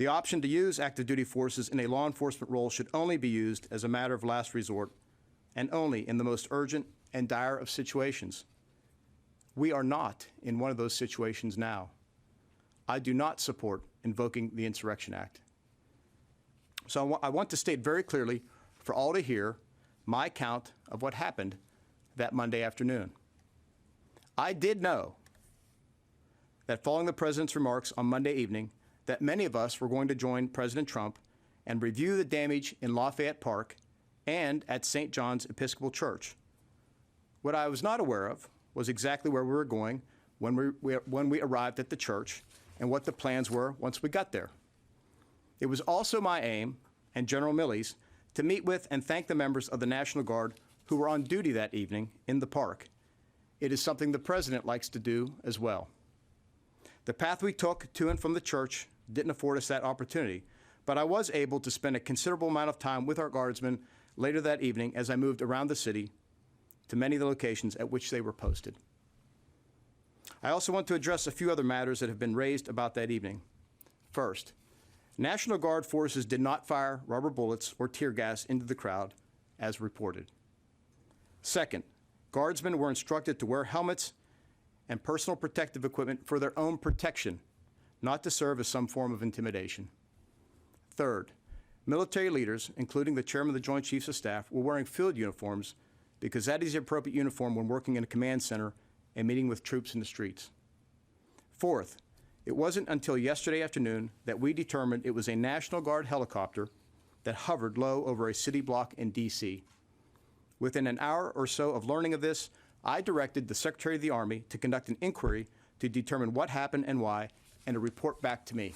The option to use active duty forces in a law enforcement role should only be used as a matter of last resort and only in the most urgent and dire of situations. We are not in one of those situations now. I do not support invoking the Insurrection Act. So I want to state very clearly for all to hear my account of what happened that Monday afternoon. I did know that following the President's remarks on Monday evening, that many of us were going to join President Trump and review the damage in Lafayette Park and at St. John's Episcopal Church. What I was not aware of was exactly where we were going when we arrived at the church and what the plans were once we got there. It was also my aim, and General Milley's, to meet with and thank the members of the National Guard who were on duty that evening in the park. It is something the President likes to do as well. The path we took to and from the church didn't afford us that opportunity, but I was able to spend a considerable amount of time with our guardsmen later that evening as I moved around the city to many of the locations at which they were posted. I also want to address a few other matters that have been raised about that evening. First, National Guard forces did not fire rubber bullets or tear gas into the crowd, as reported. Second, guardsmen were instructed to wear helmets and personal protective equipment for their own protection, not to serve as some form of intimidation. Third, military leaders, including the chairman of the Joint Chiefs of Staff, were wearing field uniforms because that is the appropriate uniform when working in a command center and meeting with troops in the streets. Fourth, it wasn't until yesterday afternoon that we determined it was a National Guard helicopter that hovered low over a city block in D.C. Within an hour or so of learning of this, I directed the Secretary of the Army to conduct an inquiry to determine what happened and why, and to report back to me.